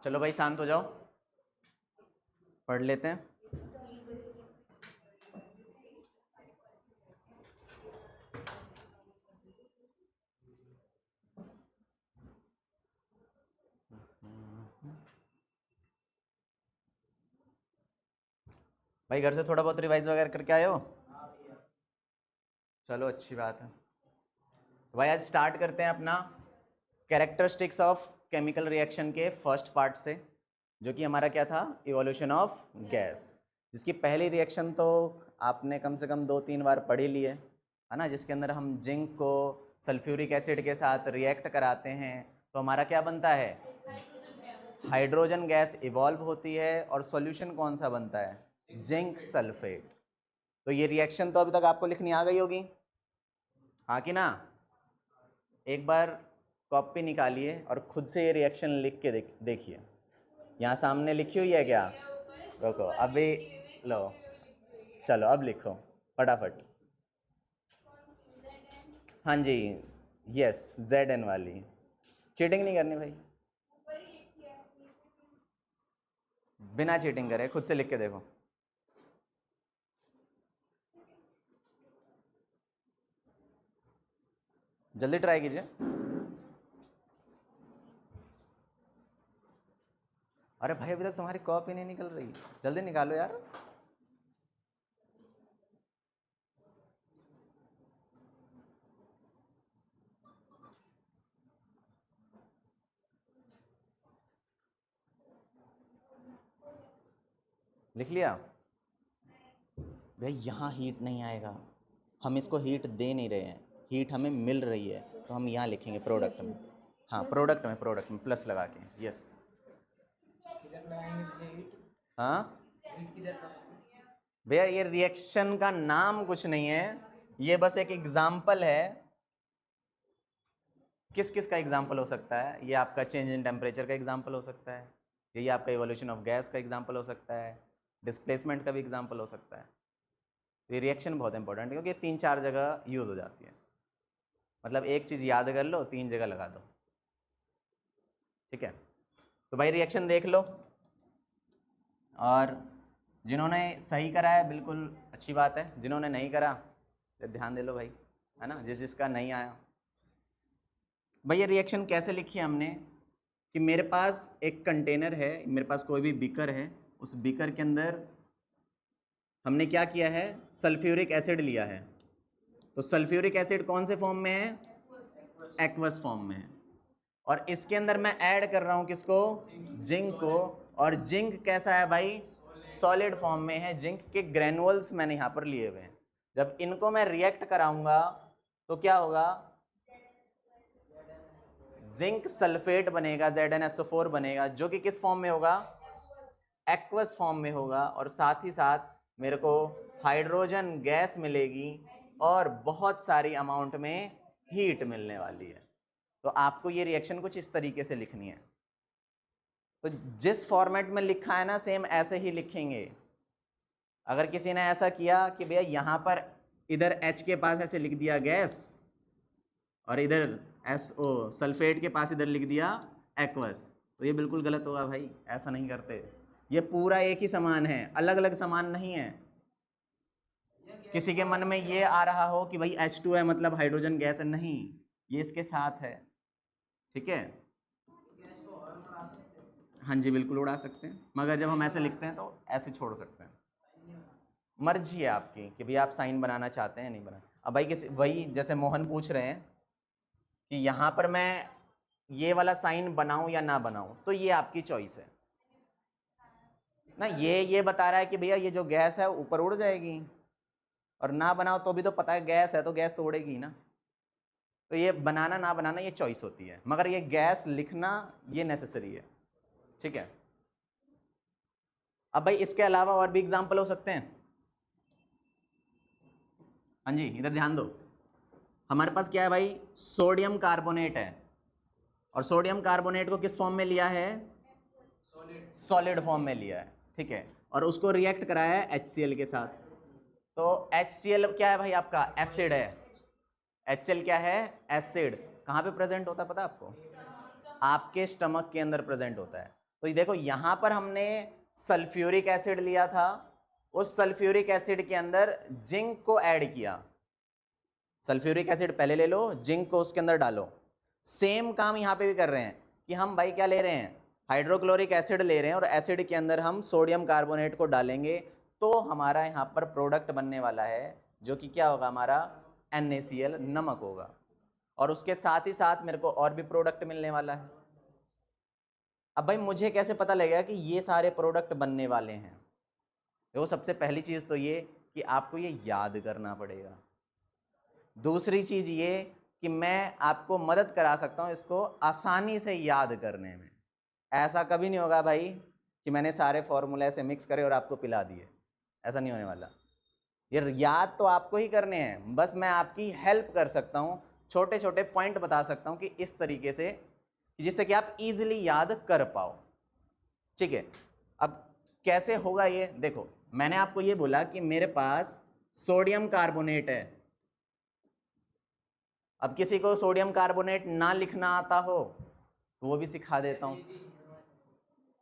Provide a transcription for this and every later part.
चलो भाई शांत हो जाओ, पढ़ लेते हैं। भाई घर से थोड़ा बहुत रिवाइज वगैरह करके आए हो? चलो अच्छी बात है। तो भाई आज स्टार्ट करते हैं अपना कैरेक्टरिस्टिक्स ऑफ केमिकल रिएक्शन के फर्स्ट पार्ट से, जो कि हमारा क्या था, इवोल्यूशन ऑफ गैस, जिसकी पहली रिएक्शन तो आपने कम से कम 2-3 बार पढ़ी ली है ना, जिसके अंदर हम जिंक को सल्फ्यूरिक एसिड के साथ रिएक्ट कराते हैं तो हमारा क्या बनता है, हाइड्रोजन गैस इवॉल्व होती है और सॉल्यूशन कौन सा बनता है, जिंक सल्फेट। तो ये रिएक्शन तो अभी तक आपको लिखनी आ गई होगी, हाँ कि ना? एक बार कॉपी निकालिए और खुद से ये रिएक्शन लिख के देखिए। यहाँ सामने लिखी हुई है क्या? रुको अभी, लो चलो अब लिखो फटाफट। हाँ जी, यस, ZN वाली। चीटिंग नहीं करनी भाई, बिना चीटिंग करे खुद से लिख के देखो। जल्दी ट्राई कीजिए। अरे भाई अभी तक तुम्हारी कॉपी नहीं निकल रही, जल्दी निकालो यार। लिख लिया? भाई यहाँ हीट नहीं आएगा, हम इसको हीट दे नहीं रहे हैं, हीट हमें मिल रही है, तो हम यहाँ लिखेंगे प्रोडक्ट में। हाँ प्रोडक्ट में प्लस लगा के, यस। हाँ भैया ये रिएक्शन का नाम कुछ नहीं है, ये बस एक एग्जाम्पल है। किस किस का एग्जाम्पल हो सकता है? ये आपका चेंज इन टेम्परेचर का एग्जाम्पल हो सकता है, ये आपका इवोल्यूशन ऑफ गैस का एग्जाम्पल हो सकता है, डिस्प्लेसमेंट का भी एग्जाम्पल हो सकता है। ये रिएक्शन बहुत इंपॉर्टेंट है क्योंकि ये 3-4 जगह यूज़ हो जाती है, मतलब एक चीज़ याद कर लो 3 जगह लगा दो, ठीक है? तो भाई रिएक्शन देख लो, और जिन्होंने सही करा है बिल्कुल अच्छी बात है, जिन्होंने नहीं करा तो ध्यान दे लो भाई, है ना, जिसका नहीं आया। भाई ये रिएक्शन कैसे लिखी है हमने कि मेरे पास एक कंटेनर है, मेरे पास कोई भी बीकर है, उस बीकर के अंदर हमने क्या किया है, सल्फ्यूरिक एसिड लिया है। तो सल्फ्यूरिक एसिड कौन से फॉर्म में है, एक्वस फॉर्म में है, और इसके अंदर मैं ऐड कर रहा हूं किसको, जिंक को। और जिंक कैसा है भाई, सॉलिड फॉर्म में है, जिंक के ग्रेनुअल्स मैंने यहां पर लिए हुए हैं। जब इनको मैं रिएक्ट कराऊंगा तो क्या होगा, जिंक सल्फेट बनेगा, ZnSO4 बनेगा, जो कि किस फॉर्म में होगा, एक्वस फॉर्म में होगा, और साथ ही साथ मेरे को हाइड्रोजन गैस मिलेगी और बहुत सारी अमाउंट में हीट मिलने वाली है। तो आपको ये रिएक्शन कुछ इस तरीके से लिखनी है। तो जिस फॉर्मेट में लिखा है ना सेम ऐसे ही लिखेंगे। अगर किसी ने ऐसा किया कि भैया यहाँ पर इधर H के पास ऐसे लिख दिया गैस और इधर SO सल्फेट के पास इधर लिख दिया एक्वस, तो ये बिल्कुल गलत होगा भाई, ऐसा नहीं करते। ये पूरा एक ही समान है, अलग अलग समान नहीं है। किसी के मन में ये आ रहा हो कि भाई H2 है मतलब हाइड्रोजन गैस है, नहीं, ये इसके साथ है, ठीक है? हाँ जी बिल्कुल उड़ा सकते हैं, मगर जब हम ऐसे लिखते हैं तो ऐसे छोड़ सकते हैं। मर्जी है आपकी कि भाई आप साइन बनाना चाहते हैं नहीं बनाना। अब भाई किसी, वही जैसे मोहन पूछ रहे हैं कि यहाँ पर मैं ये वाला साइन बनाऊं या ना बनाऊं, तो ये आपकी चॉइस है ना। ये बता रहा है कि भैया ये जो गैस है ऊपर उड़ जाएगी, और ना बनाओ तो भी तो पता है गैस है तो गैस तो उड़ेगी ना। तो ये बनाना ना बनाना ये चॉइस होती है, मगर ये गैस लिखना ये नेसेसरी है, ठीक है? अब भाई इसके अलावा और भी एग्जाम्पल हो सकते हैं। हाँ जी इधर ध्यान दो, हमारे पास क्या है भाई, सोडियम कार्बोनेट है, और सोडियम कार्बोनेट को किस फॉर्म में लिया है, सॉलिड फॉर्म में लिया है, ठीक है? और उसको रिएक्ट कराया है HCl के साथ। तो HCl क्या है भाई, आपका एसिड है। HCl क्या है, एसिड। कहाँ पे प्रेजेंट होता है पता है आपको, आपके स्टमक के अंदर प्रेजेंट होता है। तो ये देखो यहाँ पर हमने सल्फ्यूरिक एसिड लिया था, उस सल्फ्यूरिक एसिड के अंदर जिंक को ऐड किया। सल्फ्यूरिक एसिड पहले ले लो, जिंक को उसके अंदर डालो। सेम काम यहाँ पे भी कर रहे हैं कि हम भाई क्या ले रहे हैं, हाइड्रोक्लोरिक एसिड ले रहे हैं और एसिड के अंदर हम सोडियम कार्बोनेट को डालेंगे, तो हमारा यहाँ पर प्रोडक्ट बनने वाला है जो कि क्या होगा, हमारा NaCl नमक होगा। और उसके साथ ही साथ मेरे को और भी प्रोडक्ट मिलने वाला है। अब भाई मुझे कैसे पता लगेगा कि ये सारे प्रोडक्ट बनने वाले हैं? देखो सबसे पहली चीज़ तो ये कि आपको ये याद करना पड़ेगा। दूसरी चीज़ ये कि मैं आपको मदद करा सकता हूँ इसको आसानी से याद करने में। ऐसा कभी नहीं होगा भाई कि मैंने सारे फॉर्मूले ऐसे मिक्स करे और आपको पिला दिए, ऐसा नहीं होने वाला। ये याद तो आपको ही करने हैं, बस मैं आपकी हेल्प कर सकता हूँ, छोटे छोटे पॉइंट बता सकता हूँ कि इस तरीके से, जिससे कि आप इजीली याद कर पाओ। ठीक है, अब कैसे होगा ये देखो, मैंने आपको ये बोला कि मेरे पास सोडियम कार्बोनेट है। अब किसी को सोडियम कार्बोनेट ना लिखना आता हो तो वो भी सिखा देता हूं।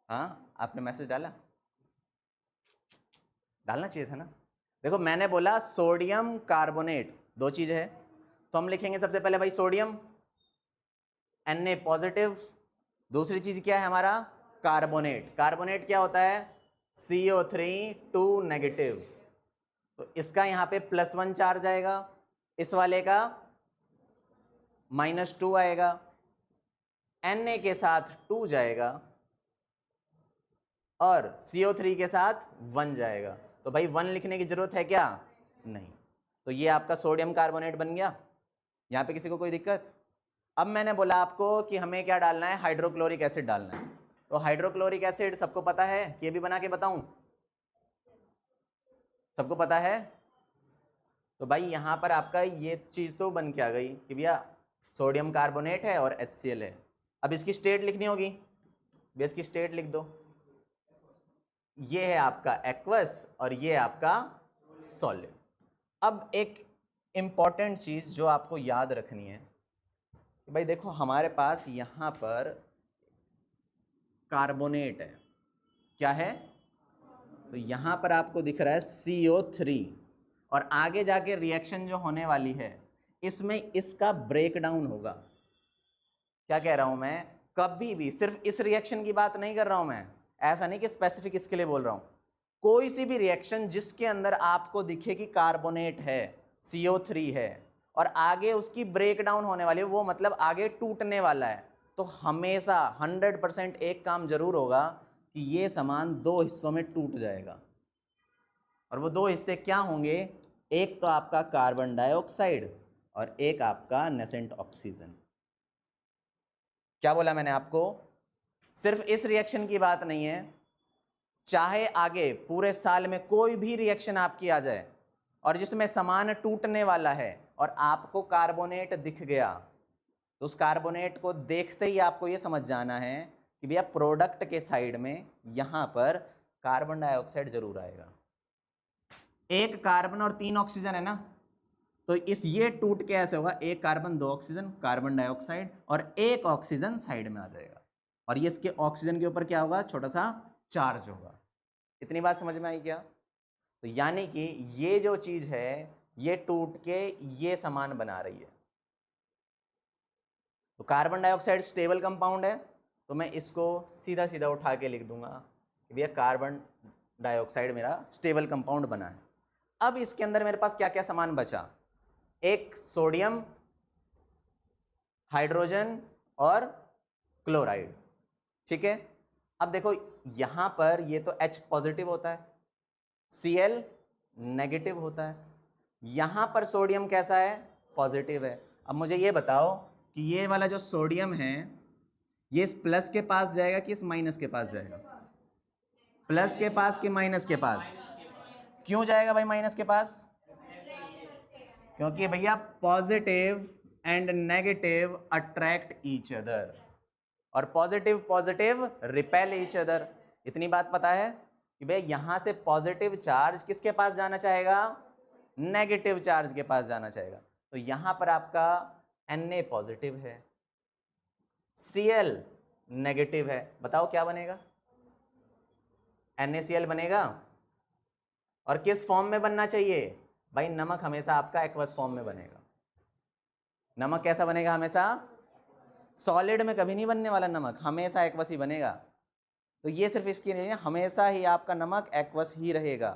हाँ, आपने मैसेज डाला, डालना चाहिए था ना। देखो मैंने बोला सोडियम कार्बोनेट, दो चीज है, तो हम लिखेंगे सबसे पहले भाई सोडियम Na पॉजिटिव, दूसरी चीज क्या है हमारा, कार्बोनेट। कार्बोनेट क्या होता है, CO3 2 नेगेटिव, तो इसका यहाँ पे +1 चार्ज आएगा, इस वाले का -2 आएगा, Na के साथ 2 जाएगा और CO3 के साथ 1 जाएगा। तो भाई 1 लिखने की जरूरत है क्या, नहीं। तो ये आपका सोडियम कार्बोनेट बन गया। यहाँ पे किसी को कोई दिक्कत? अब मैंने बोला आपको कि हमें क्या डालना है, हाइड्रोक्लोरिक एसिड डालना है। तो हाइड्रोक्लोरिक एसिड सबको पता है कि ये भी बना के बताऊं, सबको पता है? तो भाई यहाँ पर आपका ये चीज़ तो बन के आ गई कि भैया सोडियम कार्बोनेट है और HCl है। अब इसकी स्टेट लिखनी होगी, भैया इसकी स्टेट लिख दो। ये है आपका एक्वस और ये आपका सॉलिड। अब एक इम्पॉर्टेंट चीज़ जो आपको याद रखनी है कि भाई देखो हमारे पास यहाँ पर कार्बोनेट है, क्या है, तो यहाँ पर आपको दिख रहा है CO3, और आगे जाके रिएक्शन जो होने वाली है इसमें इसका ब्रेकडाउन होगा। क्या कह रहा हूं मैं, कभी भी सिर्फ इस रिएक्शन की बात नहीं कर रहा हूं मैं, ऐसा नहीं कि स्पेसिफिक इसके लिए बोल रहा हूं, कोई सी भी रिएक्शन जिसके अंदर आपको दिखे कि कार्बोनेट है, CO3 है और आगे उसकी ब्रेकडाउन होने वाली है, वो मतलब आगे टूटने वाला है, तो हमेशा 100% एक काम जरूर होगा कि ये सामान दो हिस्सों में टूट जाएगा। और वो दो हिस्से क्या होंगे, एक तो आपका कार्बन डाइऑक्साइड और एक आपका नेसेंट ऑक्सीजन। क्या बोला मैंने आपको, सिर्फ इस रिएक्शन की बात नहीं है, चाहे आगे पूरे साल में कोई भी रिएक्शन आपकी आ जाए और जिसमें सामान टूटने वाला है और आपको कार्बोनेट दिख गया, तो उस कार्बोनेट को देखते ही आपको ये समझ जाना है कि भैया प्रोडक्ट के साइड में यहां पर कार्बन डाइऑक्साइड जरूर आएगा। एक कार्बन और 3 ऑक्सीजन है ना, तो इस ये टूट के ऐसे होगा, एक कार्बन 2 ऑक्सीजन कार्बन डाइऑक्साइड और एक ऑक्सीजन साइड में आ जाएगा, और ये इसके ऑक्सीजन के ऊपर क्या होगा, छोटा सा चार्ज होगा। इतनी बात समझ में आई क्या? तो यानी कि ये जो चीज है ये टूट के ये सामान बना रही है। तो कार्बन डाइऑक्साइड स्टेबल कंपाउंड है, तो मैं इसको सीधा सीधा उठा के लिख दूंगा कि भैया कार्बन डाइऑक्साइड मेरा स्टेबल कंपाउंड बना है। अब इसके अंदर मेरे पास क्या क्या सामान बचा, एक सोडियम, हाइड्रोजन और क्लोराइड। ठीक है, अब देखो यहां पर ये तो H पॉजिटिव होता है, Cl नेगेटिव होता है, यहां पर सोडियम कैसा है, पॉजिटिव है। अब मुझे ये बताओ कि ये वाला जो सोडियम है ये इस प्लस के पास जाएगा कि इस माइनस के पास जाएगा, प्लस के पास कि माइनस के पास? क्यों जाएगा भाई माइनस के पास? क्योंकि भैया positive and negative attract each other और positive positive repel each other. इतनी बात पता है कि भैया यहां से पॉजिटिव चार्ज किसके पास जाना चाहेगा, नेगेटिव चार्ज के पास जाना चाहेगा। तो यहां पर आपका Na पॉजिटिव है, Cl नेगेटिव है, बताओ क्या बनेगा, NaCl बनेगा। और किस फॉर्म में बनना चाहिए भाई? नमक हमेशा आपका एक्वस फॉर्म में बनेगा। नमक कैसा बनेगा हमेशा? सॉलिड में कभी नहीं बनने वाला नमक, हमेशा एक्वस ही बनेगा। तो ये सिर्फ इसकी नहीं है, हमेशा ही आपका नमक एक्वस ही रहेगा।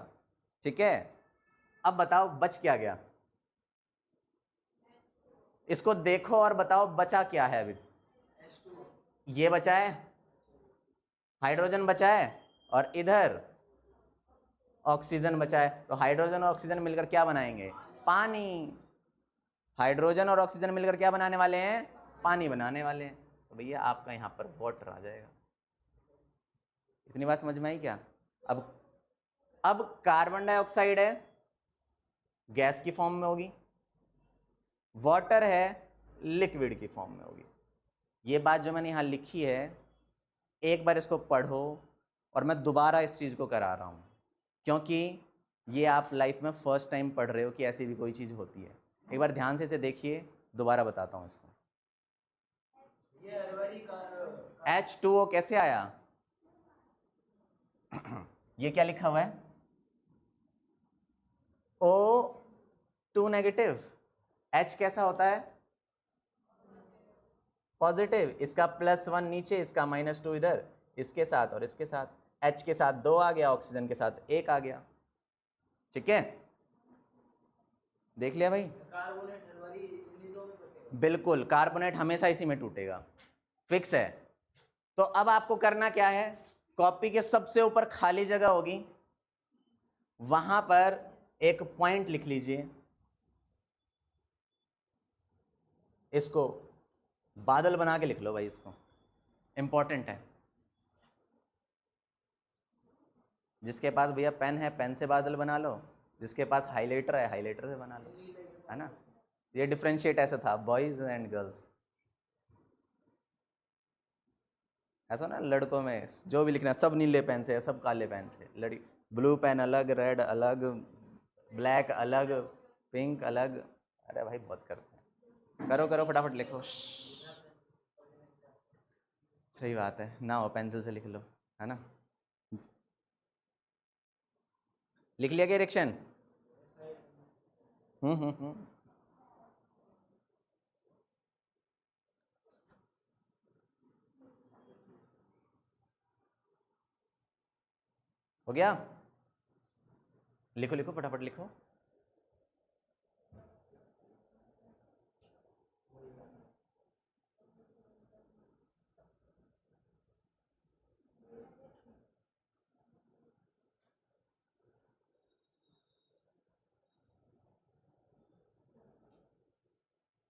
ठीक है, अब बताओ बच क्या गया? इसको देखो और बताओ बचा क्या है अभी? ये बचा है, हाइड्रोजन बचा है, और इधर ऑक्सीजन बचा है। तो हाइड्रोजन और ऑक्सीजन मिलकर क्या बनाएंगे? पानी। हाइड्रोजन और ऑक्सीजन मिलकर क्या बनाने वाले हैं? पानी बनाने वाले हैं। तो भैया आपका यहां पर वाटर आ जाएगा। इतनी बात समझ में आई क्या? अब कार्बन डाइऑक्साइड है, गैस की फॉर्म में होगी, वाटर है, लिक्विड की फॉर्म में होगी। ये बात जो मैंने यहां लिखी है, एक बार इसको पढ़ो, और मैं दोबारा इस चीज को करा रहा हूं क्योंकि ये आप लाइफ में फर्स्ट टाइम पढ़ रहे हो कि ऐसी भी कोई चीज होती है। एक बार ध्यान से इसे देखिए, दोबारा बताता हूं इसको। H2O कैसे आया? ये क्या लिखा हुआ है? O2 negative. H कैसा होता है? पॉजिटिव। इसका +1 नीचे, इसका -2 इधर, इसके साथ और इसके साथ। H के साथ 2 आ गया, ऑक्सीजन के साथ 1 आ गया। ठीक है, देख लिया भाई? बिल्कुल, कार्बोनेट हमेशा इसी में टूटेगा, फिक्स है। तो अब आपको करना क्या है? कॉपी के सबसे ऊपर खाली जगह होगी, वहां पर एक पॉइंट लिख लीजिए। इसको बादल बना के लिख लो भाई, इसको इंपॉर्टेंट है। जिसके पास भैया पेन है, पेन से बादल बना लो, जिसके पास हाइलाइटर है, हाइलाइटर से बना लो, है ना? ये डिफरेंशिएट ऐसा था, बॉयज एंड गर्ल्स। ऐसा ना, लड़कों में जो भी लिखना सब नीले पेन से है, सब काले पेन से। लड़ी ब्लू पेन अलग, रेड अलग, ब्लैक अलग, पिंक अलग। अरे भाई बहुत करते हैं, करो करो फटाफट लिखो। सही बात है, ना हो पेंसिल से लिख लो, है ना? लिख लिया क्या रिएक्शन? हम्म। हो गया? लिखो लिखो फटाफट लिखो।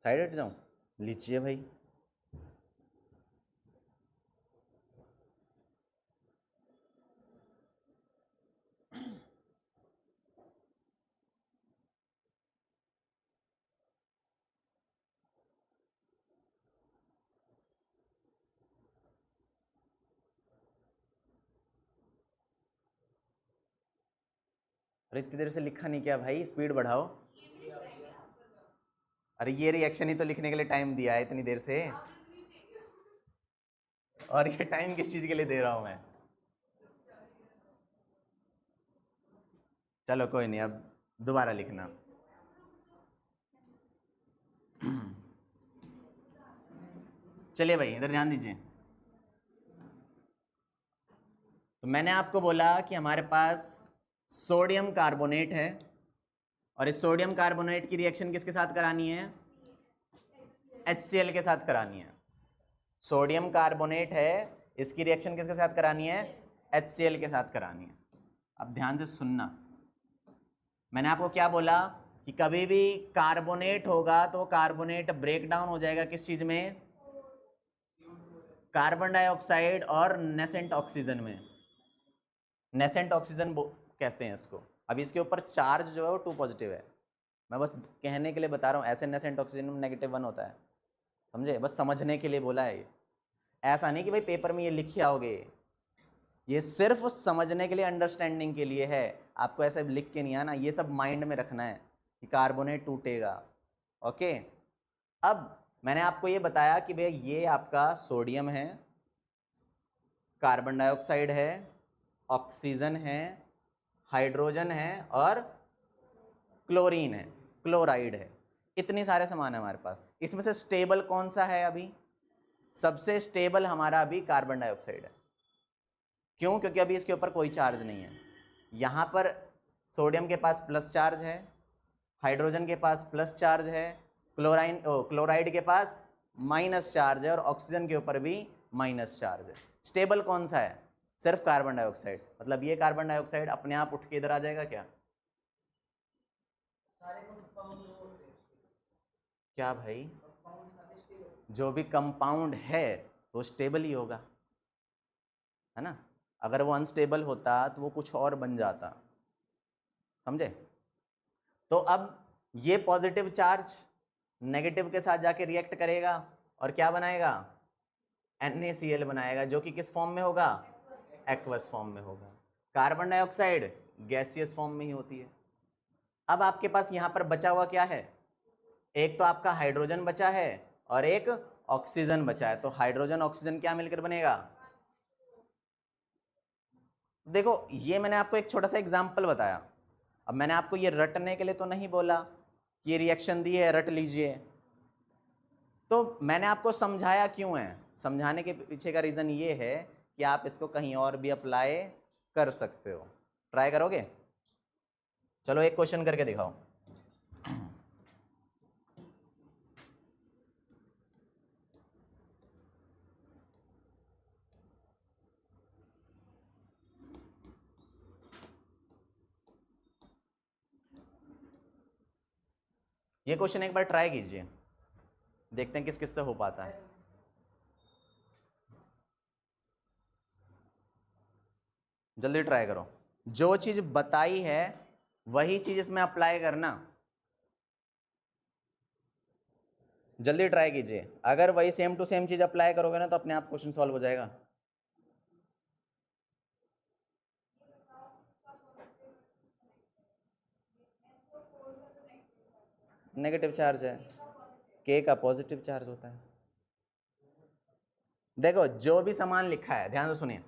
साइड हट जाऊं? लीजिए भाई। अरे इतनी देर से लिखा नहीं क्या भाई? स्पीड बढ़ाओ। अरे ये रिएक्शन ही तो लिखने के लिए टाइम दिया है इतनी देर से, और ये टाइम किस चीज के लिए दे रहा हूं मैं? चलो कोई नहीं, अब दोबारा लिखना। चलिए भाई इधर ध्यान दीजिए। तो मैंने आपको बोला कि हमारे पास सोडियम कार्बोनेट है, और इस सोडियम कार्बोनेट की रिएक्शन किसके साथ करानी है? HCl के साथ करानी है। सोडियम कार्बोनेट है, इसकी रिएक्शन किसके साथ करानी है? HCl के साथ करानी है। अब ध्यान से सुनना, मैंने आपको क्या बोला कि कभी भी कार्बोनेट होगा तो कार्बोनेट ब्रेक डाउन हो जाएगा किस चीज में? कार्बन डाइऑक्साइड और नेसेंट ऑक्सीजन में। नेसेंट ऑक्सीजन कहते हैं इसको। अब इसके ऊपर चार्ज जो है वो 2 पॉजिटिव है, मैं बस कहने के लिए बता रहा हूँ। ऐसे नेसेंट ऑक्सीजन में -1 होता है, समझे? बस समझने के लिए बोला है ये, ऐसा नहीं कि भाई पेपर में ये लिख आओगे। ये सिर्फ समझने के लिए, अंडरस्टैंडिंग के लिए है। आपको ऐसे लिख के नहीं आना, ये सब माइंड में रखना है कि कार्बोनेट टूटेगा। ओके, अब मैंने आपको ये बताया कि भैया ये आपका सोडियम है, कार्बन डाइऑक्साइड है, ऑक्सीजन है, हाइड्रोजन है और क्लोरीन है, क्लोराइड है, इतनी सारे सामान है हमारे पास। इसमें से स्टेबल कौन सा है? अभी सबसे स्टेबल हमारा अभी कार्बन डाइऑक्साइड है। क्यों? क्योंकि अभी इसके ऊपर कोई चार्ज नहीं है। यहाँ पर सोडियम के पास प्लस चार्ज है, हाइड्रोजन के पास प्लस चार्ज है, क्लोराइड के पास माइनस चार्ज है और ऑक्सीजन के ऊपर भी माइनस चार्ज है। स्टेबल कौन सा है? सिर्फ कार्बन डाइऑक्साइड। मतलब ये कार्बन डाइऑक्साइड अपने आप उठ के इधर आ जाएगा क्या? क्या भाई? जो भी कंपाउंड है वो स्टेबल ही होगा, है ना। अगर वो अनस्टेबल होता तो वो कुछ और बन जाता, समझे। तो अब ये पॉजिटिव चार्ज नेगेटिव के साथ जाके रिएक्ट करेगा और क्या बनाएगा? NaCl बनाएगा, जो कि किस फॉर्म में होगा? एक्वस फॉर्म में होगा। कार्बन डाइऑक्साइड गैसियस फॉर्म में ही होती है। अब आपके पास यहाँ पर बचा हुआ क्या है? एक तो आपका हाइड्रोजन बचा है और एक ऑक्सीजन बचा है। तो हाइड्रोजन ऑक्सीजन क्या मिलकर बनेगा? देखो ये मैंने आपको एक छोटा सा एग्जाम्पल बताया। अब मैंने आपको ये रटने के लिए तो नहीं बोला कि ये रिएक्शन दी है रट लीजिए, तो मैंने आपको समझाया क्यों है। समझाने के पीछे का रीज़न ये है कि आप इसको कहीं और भी अप्लाई कर सकते हो। ट्राई करोगे? चलो एक क्वेश्चन करके दिखाओ। ये क्वेश्चन एक बार ट्राई कीजिए, देखते हैं किस किस से हो पाता है। जल्दी ट्राई करो। जो चीज बताई है वही चीज इसमें अप्लाई करना। जल्दी ट्राई कीजिए। अगर वही सेम टू सेम चीज अप्लाई करोगे ना तो अपने आप क्वेश्चन सॉल्व हो जाएगा। नेगेटिव चार्ज है, के का पॉजिटिव चार्ज होता है। देखो जो भी सामान लिखा है, ध्यान से सुनिए,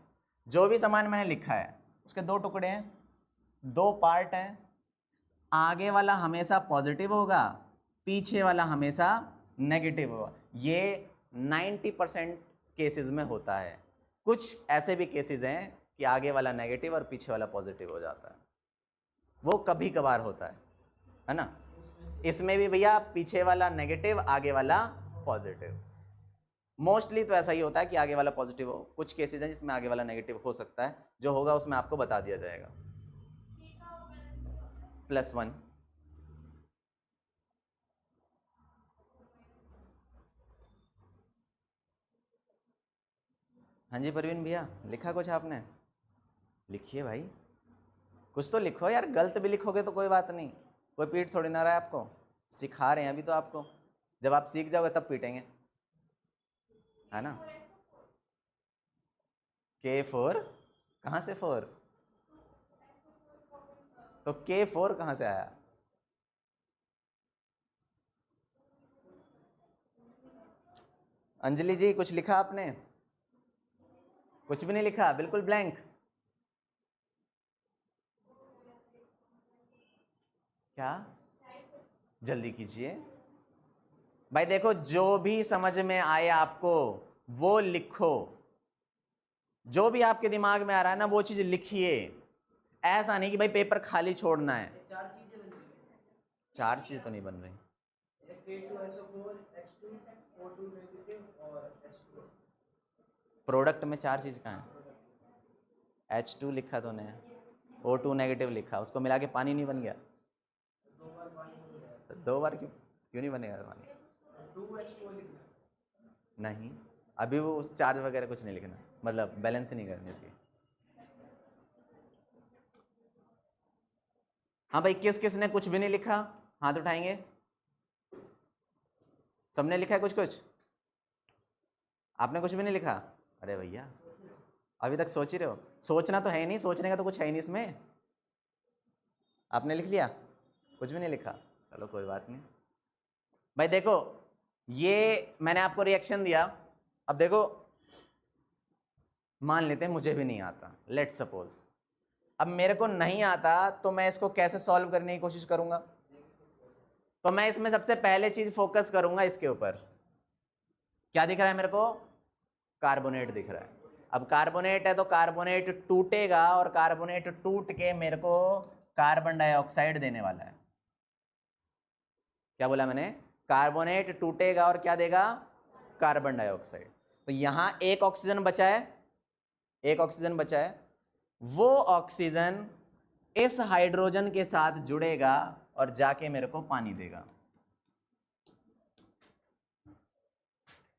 जो भी सामान मैंने लिखा है उसके दो टुकड़े हैं, दो पार्ट हैं। आगे वाला हमेशा पॉजिटिव होगा, पीछे वाला हमेशा नेगेटिव होगा। ये 90% केसेस में होता है। कुछ ऐसे भी केसेस हैं कि आगे वाला नेगेटिव और पीछे वाला पॉजिटिव हो जाता है, वो कभी कभार होता है ना। इसमें भी भैया पीछे वाला नेगेटिव, आगे वाला पॉजिटिव। मोस्टली तो ऐसा ही होता है कि आगे वाला पॉजिटिव हो। कुछ केसेस हैं जिसमें आगे वाला नेगेटिव हो सकता है, जो होगा उसमें आपको बता दिया जाएगा। +1। हाँ जी परवीन भैया, लिखा कुछ आपने? लिखिए भाई, कुछ तो लिखो यार। गलत भी लिखोगे तो कोई बात नहीं, कोई पीट थोड़ी ना रहा है आपको। सिखा रहे हैं अभी तो आपको, जब आप सीख जाओगे तब पीटेंगे, है ना। K4 कहाँ से 4? तो K4 कहाँ से आया? अंजलि जी कुछ लिखा आपने? कुछ भी नहीं लिखा, बिल्कुल ब्लैंक। क्या? जल्दी कीजिए भाई। देखो जो भी समझ में आए आपको वो लिखो, जो भी आपके दिमाग में आ रहा है ना वो चीज लिखिए। ऐसा नहीं कि भाई पेपर खाली छोड़ना है। चार चीज तो नहीं बन रही। प्रोडक्ट में चार चीज कहाँ है? H2 लिखा तो नहीं, O2 नेगेटिव लिखा, उसको मिला के पानी नहीं बन गया? तो 2 बार क्यों क्यों नहीं बनेगा पानी? नहीं, अभी वो चार्ज वगैरह कुछ नहीं लिखना, मतलब बैलेंस ही नहीं करनी इसकी। हाँ भाई, किस किस ने कुछ भी नहीं लिखा? हाथ उठाएंगे। सबने लिखा है कुछ कुछ? आपने कुछ भी नहीं लिखा? अरे भैया अभी तक सोच ही रहे हो। सोचना तो है ही नहीं, सोचने का तो कुछ है ही नहीं इसमें। आपने लिख लिया? कुछ भी नहीं लिखा? चलो कोई बात नहीं भाई। देखो ये मैंने आपको रिएक्शन दिया। अब देखो मान लेते हैं मुझे भी नहीं आता, लेट्स सपोज अब मेरे को नहीं आता तो मैं इसको कैसे सॉल्व करने की कोशिश करूंगा? तो मैं इसमें सबसे पहले चीज फोकस करूंगा इसके ऊपर। क्या दिख रहा है मेरे को? कार्बोनेट दिख रहा है। अब कार्बोनेट है तो कार्बोनेट टूटेगा और कार्बोनेट टूट के मेरे को कार्बन डाइऑक्साइड देने वाला है। क्या बोला मैंने? कार्बोनेट टूटेगा और क्या देगा? Carbon dioxide. तो यहां एक ऑक्सीजन बचा है, एक ऑक्सीजन बचा है, वो ऑक्सीजन इस हाइड्रोजन के साथ जुड़ेगा और जाके मेरे को पानी देगा।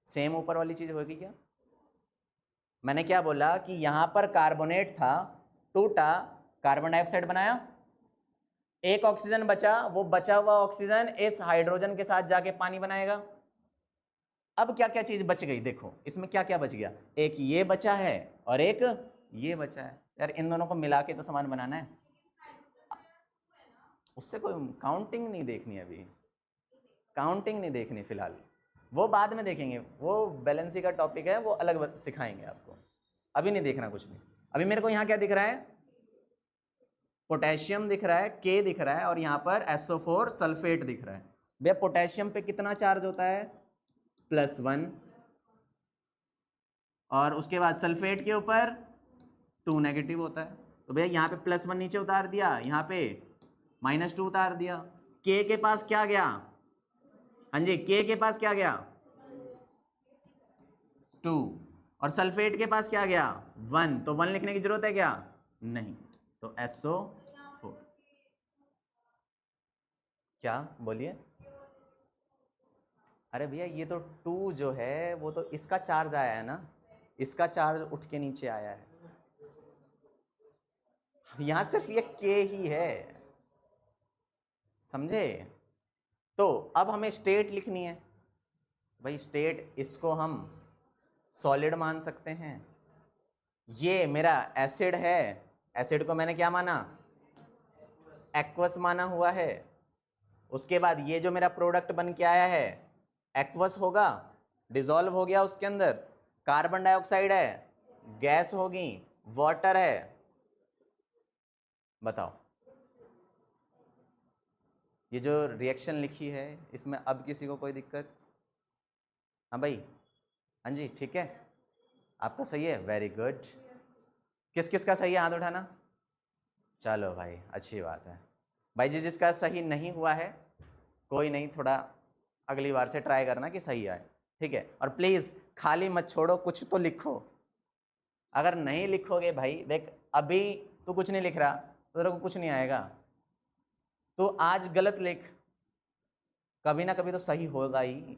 सेम ऊपर वाली चीज होगी क्या? मैंने क्या बोला कि यहां पर कार्बोनेट था, टूटा, कार्बन डाइऑक्साइड बनाया, एक ऑक्सीजन बचा, वो बचा हुआ ऑक्सीजन इस हाइड्रोजन के साथ जाके पानी बनाएगा। अब क्या क्या चीज बच गई देखो, इसमें क्या क्या बच गया? एक ये बचा है और एक ये बचा है। यार इन दोनों को मिला के तो सामान बनाना है, उससे कोई काउंटिंग नहीं देखनी, अभी काउंटिंग नहीं देखनी फिलहाल, वो बाद में देखेंगे, वो बैलेंसी का टॉपिक है, वो अलग सिखाएंगे आपको, अभी नहीं देखना कुछ भी। अभी मेरे को यहाँ क्या दिख रहा है? पोटेशियम दिख रहा है, के दिख रहा है, और यहाँ पर SO4 सल्फेट दिख रहा है। भैया पोटेशियम पे कितना चार्ज होता है? +1, और उसके बाद सल्फेट के ऊपर 2 नेगेटिव होता है। तो भैया यहाँ पे +1 नीचे उतार दिया, यहाँ पे -2 उतार दिया। के के पास क्या गया? हाँ जी, के के पास क्या गया? 2, और सल्फेट के पास क्या गया? 1। तो 1 लिखने की जरूरत है क्या? नहीं, तो SO4। क्या बोलिए? अरे भैया ये तो 2 जो है वो तो इसका चार्ज आया है ना, इसका चार्ज उठ के नीचे आया है, यहां सिर्फ ये के ही है, समझे? तो अब हमें स्टेट लिखनी है। भाई स्टेट, इसको हम सॉलिड मान सकते हैं। ये मेरा एसिड है, एसिड को मैंने क्या माना? एक्वस माना हुआ है। उसके बाद ये जो मेरा प्रोडक्ट बन के आया है एक्वस होगा, डिसॉल्व हो गया उसके अंदर, कार्बन डाइऑक्साइड है, गैस होगी, वाटर है। बताओ, ये जो रिएक्शन लिखी है इसमें अब किसी को कोई दिक्कत? हाँ भाई, हाँ जी, ठीक है, आपका सही है, वेरी गुड। किस किस का सही है? हाथ उठाना। चलो भाई, अच्छी बात है भाई जी। जिसका सही नहीं हुआ है कोई नहीं, थोड़ा अगली बार से ट्राई करना कि सही आए, ठीक है? और प्लीज़ खाली मत छोड़ो, कुछ तो लिखो। अगर नहीं लिखोगे भाई, देख अभी तू कुछ नहीं लिख रहा तो तेरे को कुछ नहीं आएगा। तो आज गलत लिख, कभी ना कभी तो सही होगा ही,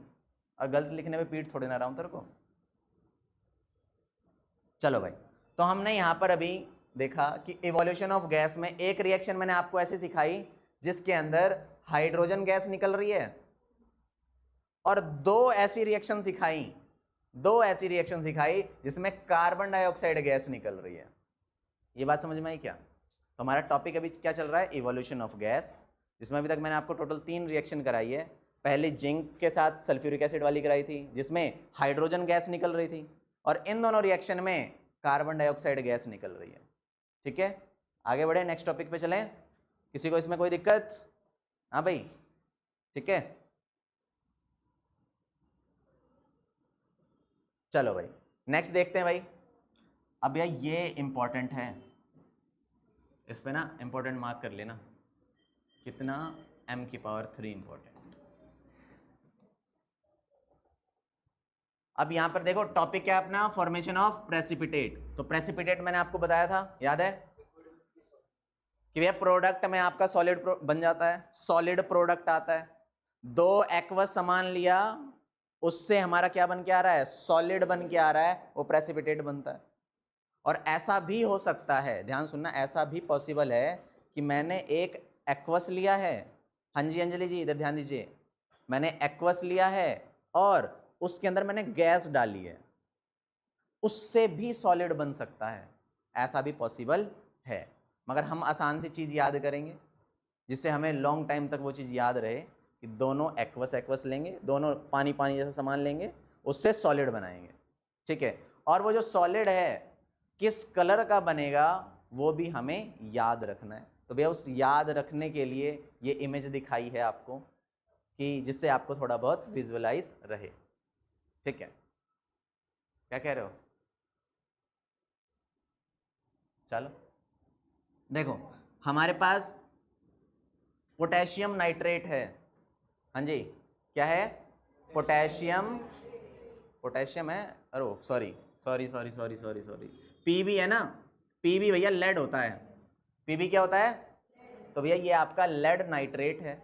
और गलत लिखने में पीठ थोड़े ना रहा हूं तेरे को। चलो भाई, तो हमने यहाँ पर अभी देखा कि इवोल्यूशन ऑफ गैस में एक रिएक्शन मैंने आपको ऐसी सिखाई जिसके अंदर हाइड्रोजन गैस निकल रही है, और दो ऐसी रिएक्शन सिखाई जिसमें कार्बन डाइऑक्साइड गैस निकल रही है। ये बात समझ में आई क्या? तो हमारा टॉपिक अभी क्या चल रहा है? इवोल्यूशन ऑफ गैस, जिसमें अभी तक मैंने आपको टोटल 3 रिएक्शन कराई है। पहले जिंक के साथ सल्फ्यूरिक एसिड वाली कराई थी जिसमें हाइड्रोजन गैस निकल रही थी, और इन दोनों रिएक्शन में कार्बन डाइऑक्साइड गैस निकल रही है। ठीक है, आगे बढ़े, नेक्स्ट टॉपिक पे चलें। किसी को इसमें कोई दिक्कत? हाँ भाई, ठीक है, चलो भाई नेक्स्ट देखते हैं भाई। अब यार ये इंपॉर्टेंट है, इस पे ना इंपॉर्टेंट मार्क कर लेना, कितना? m⁻³ important. अब यहां पर देखो टॉपिक क्या है अपना? Formation of precipitate. तो प्रेसिपिटेट मैंने आपको बताया था, याद है कि भैया प्रोडक्ट में आपका सॉलिड बन जाता है, सॉलिड प्रोडक्ट आता है। दो एक्वस सामान लिया, उससे हमारा क्या बन के आ रहा है? सॉलिड बन के आ रहा है, वो प्रेसिपिटेट बनता है। और ऐसा भी हो सकता है, ध्यान सुनना, ऐसा भी पॉसिबल है कि मैंने एक एक्वस लिया है, हाँ जी अंजलि जी इधर ध्यान दीजिए, मैंने एक्वस लिया है और उसके अंदर मैंने गैस डाली है, उससे भी सॉलिड बन सकता है, ऐसा भी पॉसिबल है। मगर हम आसान सी चीज़ याद करेंगे जिससे हमें लॉन्ग टाइम तक वो चीज़ याद रहे कि दोनों एक्वस लेंगे, दोनों पानी पानी जैसा सामान लेंगे, उससे सॉलिड बनाएंगे, ठीक है? और वो जो सॉलिड है किस कलर का बनेगा वो भी हमें याद रखना है। तो भैया उस याद रखने के लिए ये इमेज दिखाई है आपको, कि जिससे आपको थोड़ा बहुत विजुअलाइज रहे। ठीक है, क्या कह रहे हो? चलो देखो, हमारे पास पोटेशियम नाइट्रेट है। हाँ जी, क्या है? पोटेशियम, पोटेशियम है, अरे sorry sorry sorry sorry sorry sorry, PB है ना, पीबी भैया लेड होता है। पीबी क्या होता है? तो भैया ये आपका लेड नाइट्रेट है,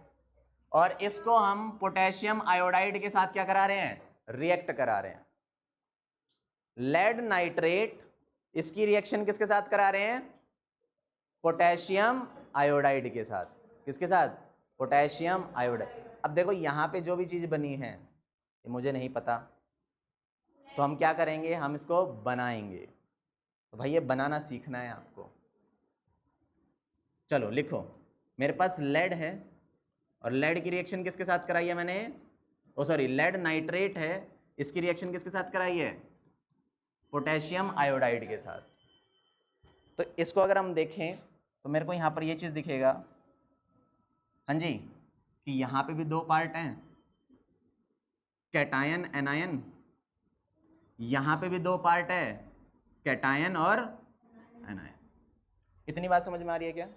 और इसको हम पोटेशियम आयोडाइड के साथ क्या करा रहे हैं? रिएक्ट करा रहे हैं। लेड नाइट्रेट, इसकी रिएक्शन किसके साथ करा रहे हैं? पोटेशियम आयोडाइड के साथ। किसके साथ? Potassium iodide. अब देखो यहाँ पे जो भी चीज बनी है ये मुझे नहीं पता, तो हम क्या करेंगे? हम इसको बनाएंगे। तो भाई ये बनाना सीखना है आपको। चलो लिखो, मेरे पास लेड है, और लेड की रिएक्शन किसके साथ कराई है मैंने? ओ सॉरी, लेड नाइट्रेट है, इसकी रिएक्शन किसके साथ कराई है? पोटेशियम आयोडाइड के साथ। तो इसको अगर हम देखें तो मेरे को यहाँ पर ये चीज़ दिखेगा, हाँ जी, कि यहाँ पे भी दो पार्ट हैं, कैटायन एनायन। यहाँ पे भी दो पार्ट है, कैटायन और एनायन। इतनी बात समझ में आ रही है क्या?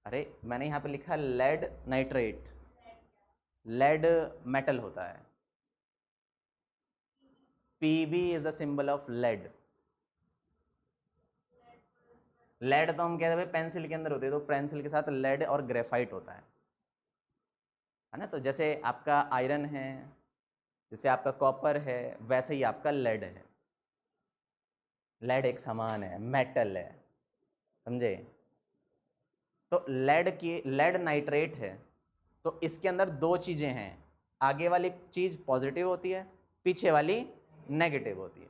अरे मैंने यहाँ पे लिखा लेड नाइट्रेट, लेड मेटल होता है, Pb is the symbol of lead. Lead तो हम कहते हैं पेंसिल के अंदर होती है, तो पेंसिल के साथ लेड और ग्रेफाइट होता है ना। तो जैसे आपका आयरन है, जैसे आपका कॉपर है, वैसे ही आपका लेड है। लेड एक समान है, मेटल है, समझे? तो लेड नाइट्रेट है, तो इसके अंदर दो चीज़ें हैं, आगे वाली चीज़ पॉजिटिव होती है, पीछे वाली नेगेटिव होती है।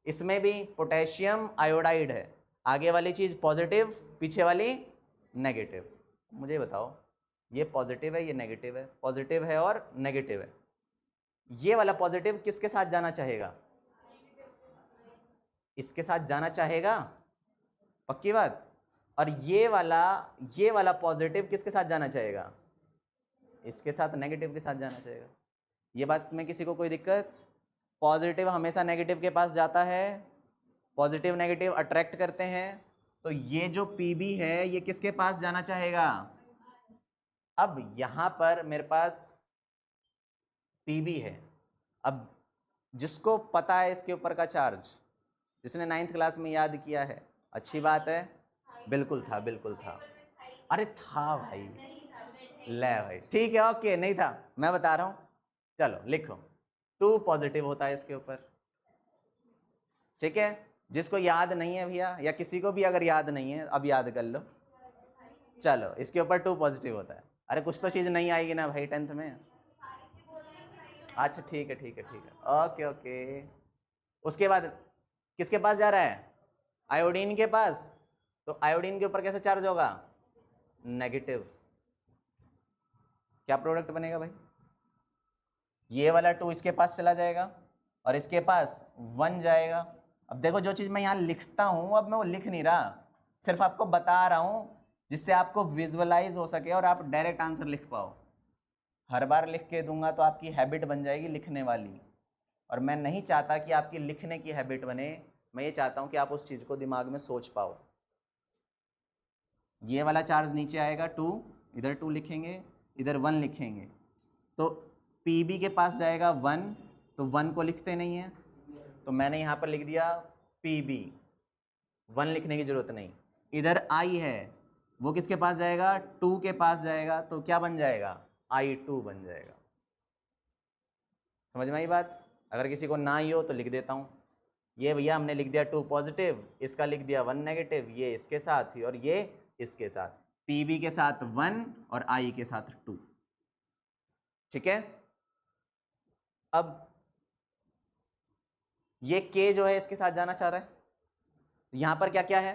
इसमें भी पोटेशियम आयोडाइड है, आगे वाली चीज़ पॉजिटिव, पीछे वाली नेगेटिव। मुझे बताओ, ये पॉजिटिव है, ये नेगेटिव है, पॉजिटिव है और नेगेटिव है। ये वाला पॉजिटिव किसके साथ जाना चाहेगा? इसके साथ जाना चाहेगा, पक्की बात। और ये वाला पॉजिटिव किसके साथ जाना चाहेगा? इसके साथ, नेगेटिव के साथ जाना चाहेगा। ये बात में किसी को कोई दिक्कत? पॉजिटिव हमेशा नेगेटिव के पास जाता है, पॉजिटिव नेगेटिव अट्रैक्ट करते हैं। तो ये जो पीबी है ये किसके पास जाना चाहेगा? अब यहां पर मेरे पास पीबी है, अब जिसको पता है इसके ऊपर का चार्ज, जिसने 9th क्लास में याद किया है, अच्छी बात है, बिल्कुल था, बिल्कुल था। अरे था भाई, ले भाई, ठीक है, ओके, नहीं था, मैं बता रहा हूं। चलो लिखो, 2 पॉजिटिव होता है इसके ऊपर। ठीक है, जिसको याद नहीं है भैया, या किसी को भी अगर याद नहीं है अब याद कर लो। चलो इसके ऊपर 2 पॉजिटिव होता है। अरे कुछ तो चीज़ नहीं आएगी ना भाई 10th में। अच्छा ठीक है, ठीक है, ठीक है, ओके ओके। उसके बाद किसके पास जा रहा है? आयोडीन के पास। तो आयोडीन के ऊपर कैसे चार्ज होगा? नेगेटिव। क्या प्रोडक्ट बनेगा भाई? ये वाला 2 इसके पास चला जाएगा और इसके पास 1 जाएगा। अब देखो, जो चीज़ मैं यहाँ लिखता हूँ अब मैं वो लिख नहीं रहा, सिर्फ आपको बता रहा हूँ जिससे आपको विजुअलाइज हो सके और आप डायरेक्ट आंसर लिख पाओ। हर बार लिख के दूंगा तो आपकी हैबिट बन जाएगी लिखने वाली, और मैं नहीं चाहता कि आपकी लिखने की हैबिट बने, मैं ये चाहता हूँ कि आप उस चीज़ को दिमाग में सोच पाओ। ये वाला चार्ज नीचे आएगा 2, इधर 2 लिखेंगे, इधर 1 लिखेंगे, तो पीबी के पास जाएगा 1, तो 1 को लिखते नहीं है, तो मैंने यहाँ पर लिख दिया पीबी, 1 लिखने की जरूरत नहीं। इधर आई है, वो किसके पास जाएगा? 2 के पास जाएगा, तो क्या बन जाएगा? I2 बन जाएगा। समझ में आई बात? अगर किसी को ना ही हो तो लिख देता हूँ। ये भैया हमने लिख दिया 2 पॉजिटिव, इसका लिख दिया 1 नेगेटिव, ये इसके साथ ही और ये इसके साथ, पीबी के साथ 1 और आई के साथ 2। ठीक है, अब ये के जो है इसके साथ जाना चाह रहा है। यहां पर क्या क्या है?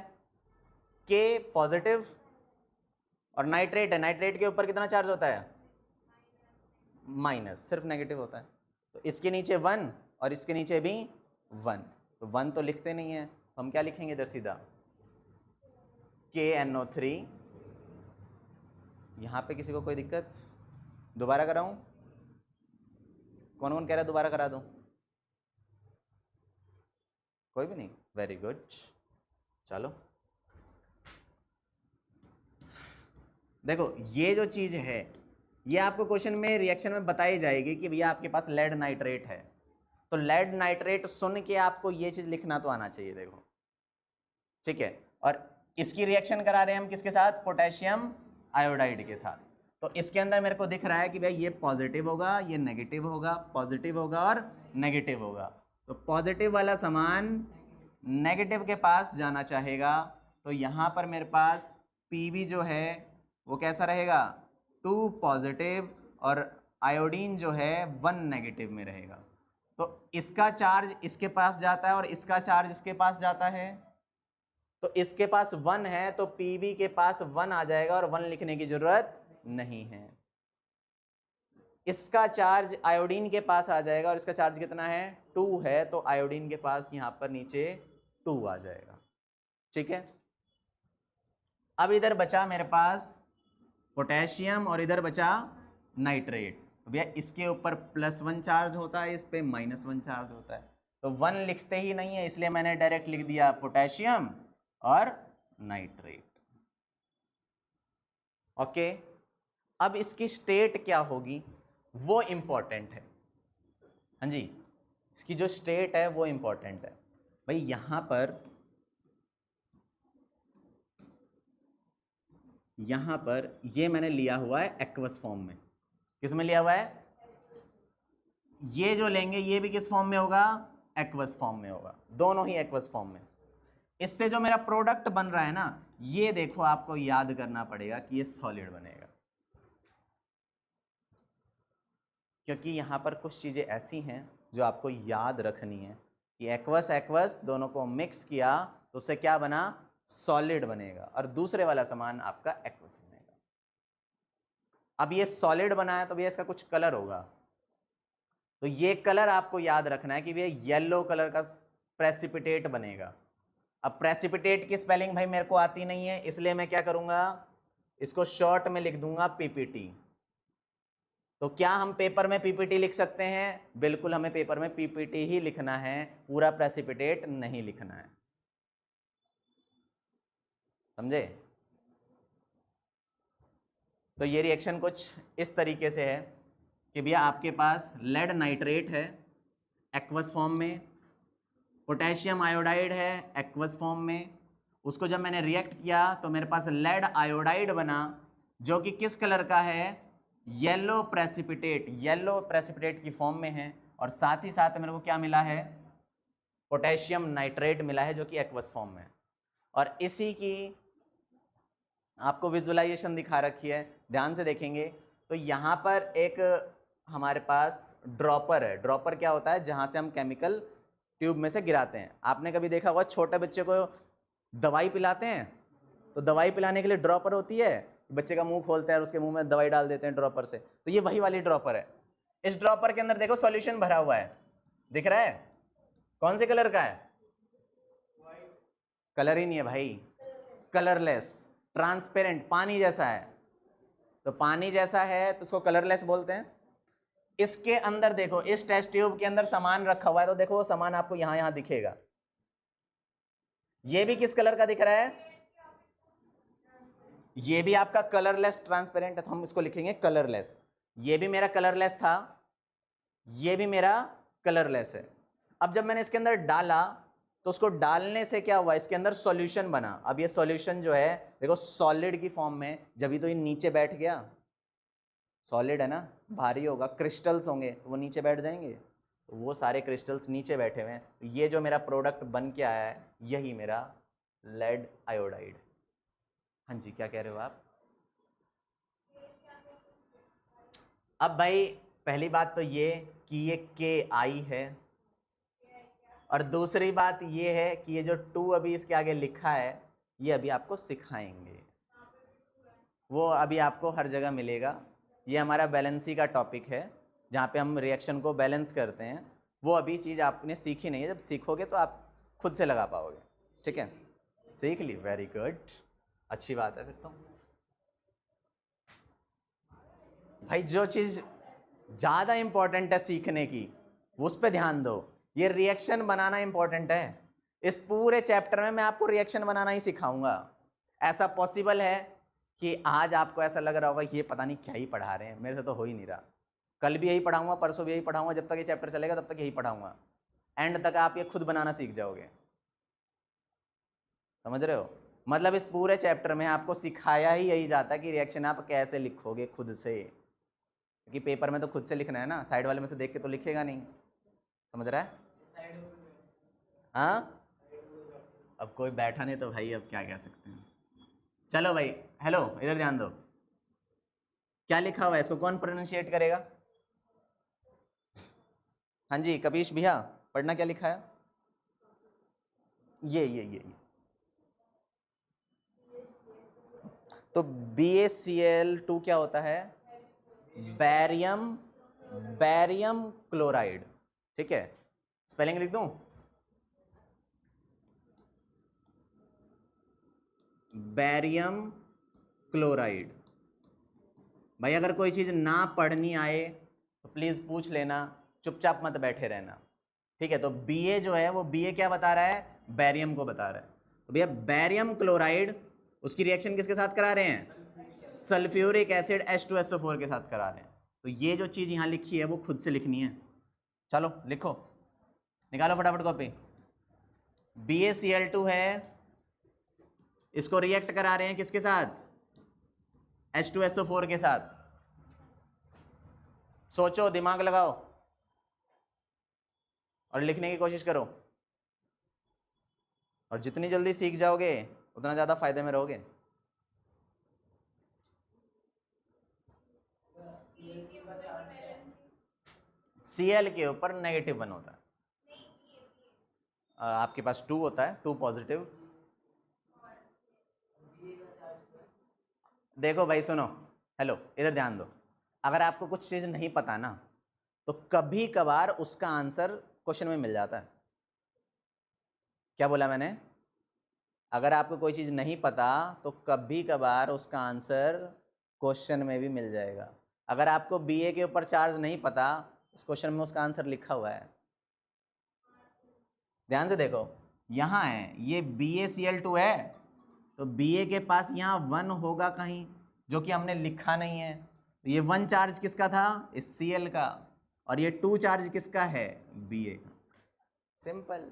के पॉजिटिव और नाइट्रेट है, नाइट्रेट के ऊपर कितना चार्ज होता है? माइनस, सिर्फ नेगेटिव होता है। तो इसके नीचे 1 और इसके नीचे भी 1, तो 1 तो लिखते नहीं है, तो हम क्या लिखेंगे इधर सीधा KNO3। यहाँ पे किसी को कोई दिक्कत? दोबारा कराऊं? कौन कौन कह रहा है दोबारा करा दूं? कोई भी नहीं, वेरी गुड। चलो देखो ये जो चीज है ये आपको क्वेश्चन में रिएक्शन में बताई जाएगी कि भैया आपके पास लेड नाइट्रेट है, तो लेड नाइट्रेट सुन के आपको ये चीज लिखना तो आना चाहिए। देखो ठीक है, और इसकी रिएक्शन करा रहे हैं हम किसके साथ? पोटेशियम आयोडाइड के साथ। तो इसके अंदर मेरे को दिख रहा है कि भाई ये पॉजिटिव होगा, ये नेगेटिव होगा, पॉजिटिव होगा और नेगेटिव होगा। तो पॉजिटिव वाला सामान नेगेटिव के पास जाना चाहेगा, तो यहाँ पर मेरे पास Pb जो है वो कैसा रहेगा? 2 पॉजिटिव और आयोडीन जो है 1 नेगेटिव में रहेगा। तो इसका चार्ज इसके पास जाता है और इसका चार्ज इसके पास जाता है, तो इसके पास 1 है तो Pb के पास 1 आ जाएगा और 1 लिखने की जरूरत नहीं है। इसका चार्ज आयोडीन के पास आ जाएगा और इसका चार्ज कितना है? 2 है, तो आयोडीन के पास यहां पर नीचे 2 आ जाएगा। ठीक है, अब इधर बचा मेरे पास पोटेशियम और इधर बचा नाइट्रेट। तो भैया इसके ऊपर +1 चार्ज होता है, इस पे -1 चार्ज होता है, तो 1 लिखते ही नहीं है, इसलिए मैंने डायरेक्ट लिख दिया पोटेशियम और नाइट्रेट। ओके, अब इसकी स्टेट क्या होगी वो इंपॉर्टेंट है। हाँ जी, इसकी जो स्टेट है वो इंपॉर्टेंट है। भाई यहां पर ये मैंने लिया हुआ है एक्वस फॉर्म में। किस में लिया हुआ है? ये जो लेंगे ये भी किस फॉर्म में होगा? एक्वस फॉर्म में होगा, दोनों ही एक्वस फॉर्म में। इससे जो मेरा प्रोडक्ट बन रहा है ना, ये देखो आपको याद करना पड़ेगा कि ये सॉलिड बनेगा, क्योंकि यहाँ पर कुछ चीज़ें ऐसी हैं जो आपको याद रखनी है कि एक्वस एक्वस दोनों को मिक्स किया तो उससे क्या बना? सॉलिड बनेगा, और दूसरे वाला सामान आपका एक्वस बनेगा। अब ये सॉलिड बना है तो भैया इसका कुछ कलर होगा, तो ये कलर आपको याद रखना है कि भैया येलो कलर का प्रेसिपिटेट बनेगा। अब प्रेसिपिटेट की स्पेलिंग भाई मेरे को आती नहीं है, इसलिए मैं क्या करूंगा, इसको शॉर्ट में लिख दूंगा पीपीटी। तो क्या हम पेपर में पीपीटी लिख सकते हैं? बिल्कुल, हमें पेपर में पीपीटी ही लिखना है, पूरा प्रेसिपिटेट नहीं लिखना है। समझे? तो ये रिएक्शन कुछ इस तरीके से है कि भैया आपके पास लेड नाइट्रेट है एक्वस फॉर्म में, पोटेशियम आयोडाइड है एक्वस फॉर्म में। उसको जब मैंने रिएक्ट किया तो मेरे पास लेड आयोडाइड बना, जो कि किस कलर का है? येलो प्रेसिपिटेट की फॉर्म में है, और साथ ही साथ मेरे को क्या मिला है? पोटेशियम नाइट्रेट मिला है, जो कि एक्वस फॉर्म में है। और इसी की आपको विजुअलाइजेशन दिखा रखी है, ध्यान से देखेंगे तो यहाँ पर एक हमारे पास ड्रॉपर है। ड्रॉपर क्या होता है? जहाँ से हम केमिकल ट्यूब में से गिराते हैं। आपने कभी देखा होगा छोटे बच्चे को दवाई पिलाते हैं, तो दवाई पिलाने के लिए ड्रॉपर होती है, बच्चे का मुंह खोलते हैं और उसके मुंह में दवाई डाल देते हैं ड्रॉपर से, तो ये वही वाली ड्रॉपर है। इस ड्रॉपर के अंदर देखो सॉल्यूशन भरा हुआ है, दिख रहा है? कौन से कलर का है? कलर ही नहीं है भाई, कलरलेस, ट्रांसपेरेंट, पानी जैसा है। तो पानी जैसा है तो उसको कलरलेस बोलते हैं। इसके अंदर देखो, इस टेस्ट ट्यूब के अंदर सामान रखा हुआ है, तो देखो वो सामान आपको यहां दिखेगा। ये भी किस कलर का दिख रहा है? ये भी आपका कलरलेस ट्रांसपेरेंट है, तो हम इसको लिखेंगे कलरलेस। ये भी मेरा कलरलेस था, ये भी मेरा कलरलेस है। अब जब मैंने इसके अंदर डाला तो उसको डालने से क्या हुआ? इसके अंदर सॉल्यूशन बना। अब ये सॉल्यूशन जो है देखो सॉलिड की फॉर्म में, जब ही तो ये नीचे बैठ गया, सॉलिड है ना, भारी होगा, क्रिस्टल्स होंगे तो वो नीचे बैठ जाएंगे, तो वो सारे क्रिस्टल्स नीचे बैठे हुए हैं। तो ये जो मेरा प्रोडक्ट बन के आया है यही मेरा लेड आयोडाइड। हाँ जी, क्या कह रहे हो आप? अब भाई पहली बात तो ये कि ये KI है, और दूसरी बात ये है कि ये जो 2 अभी इसके आगे लिखा है ये अभी आपको सिखाएंगे, वो अभी आपको हर जगह मिलेगा। ये हमारा बैलेंसी का टॉपिक है, जहाँ पे हम रिएक्शन को बैलेंस करते हैं। वो अभी चीज़ आपने सीखी नहीं है, जब सीखोगे तो आप खुद से लगा पाओगे। ठीक है, सीख ली, वेरी गुड, अच्छी बात है फिर तो। भाई जो चीज ज्यादा इंपॉर्टेंट है सीखने की उस पर ध्यान दो। ये रिएक्शन बनाना इंपॉर्टेंट है। इस पूरे चैप्टर में मैं आपको रिएक्शन बनाना ही सिखाऊंगा। ऐसा पॉसिबल है कि आज आपको ऐसा लग रहा होगा ये पता नहीं क्या ही पढ़ा रहे हैं, मेरे से तो हो ही नहीं रहा। कल भी यही पढ़ाऊंगा, परसों भी यही पढ़ाऊंगा, जब तक ये चैप्टर चलेगा तब तक यही पढ़ाऊंगा। एंड तक आप ये खुद बनाना सीख जाओगे। समझ रहे हो? मतलब इस पूरे चैप्टर में आपको सिखाया ही यही जाता है कि रिएक्शन आप कैसे लिखोगे खुद से, क्योंकि पेपर में तो खुद से लिखना है ना, साइड वाले में से देख के तो लिखेगा नहीं। समझ रहा है? हाँ, अब कोई बैठा नहीं तो भाई अब क्या कह सकते हैं। चलो भाई, हेलो, इधर ध्यान दो। क्या लिखा हुआ है, इसको कौन प्रोनाउंशिएट करेगा? हाँ जी कपीश भैया, पढ़ना क्या लिखा है? ये तो BaCl2 क्या होता है? Barium chloride. ठीक है, स्पेलिंग लिख दूं? Barium chloride. भाई अगर कोई चीज ना पढ़नी आए तो प्लीज पूछ लेना, चुपचाप मत बैठे रहना। ठीक है, तो Ba जो है वो Ba क्या बता रहा है? बैरियम को बता रहा है। तो भैया बैरियम क्लोराइड, उसकी रिएक्शन किसके साथ करा रहे हैं? सल्फ्यूरिक एसिड H2SO4 के साथ करा रहे हैं। तो ये जो चीज यहां लिखी है वो खुद से लिखनी है। चलो लिखो, निकालो फटाफट कॉपी। BaCl2 है, इसको रिएक्ट करा रहे हैं किसके साथ? H2SO4 के साथ। सोचो, दिमाग लगाओ और लिखने की कोशिश करो, और जितनी जल्दी सीख जाओगे उतना ज्यादा फायदे में रहोगे। Cl के ऊपर -1 होता है। आपके पास 2 होता है, 2 पॉजिटिव। देखो भाई सुनो, हेलो इधर ध्यान दो। अगर आपको कुछ चीज नहीं पता ना तो कभी कभार उसका आंसर क्वेश्चन में मिल जाता है। क्या बोला मैंने? अगर आपको कोई चीज नहीं पता तो कभी कभार उसका आंसर क्वेश्चन में भी मिल जाएगा। अगर आपको Ba के ऊपर चार्ज नहीं पता, उस क्वेश्चन में उसका आंसर लिखा हुआ है। ध्यान से देखो, यहाँ है ये BaCl2 है, तो Ba के पास यहाँ 1 होगा कहीं, जो कि हमने लिखा नहीं है। तो ये 1 चार्ज किसका था? इस Cl का, और ये 2 चार्ज किसका है? Ba का। सिंपल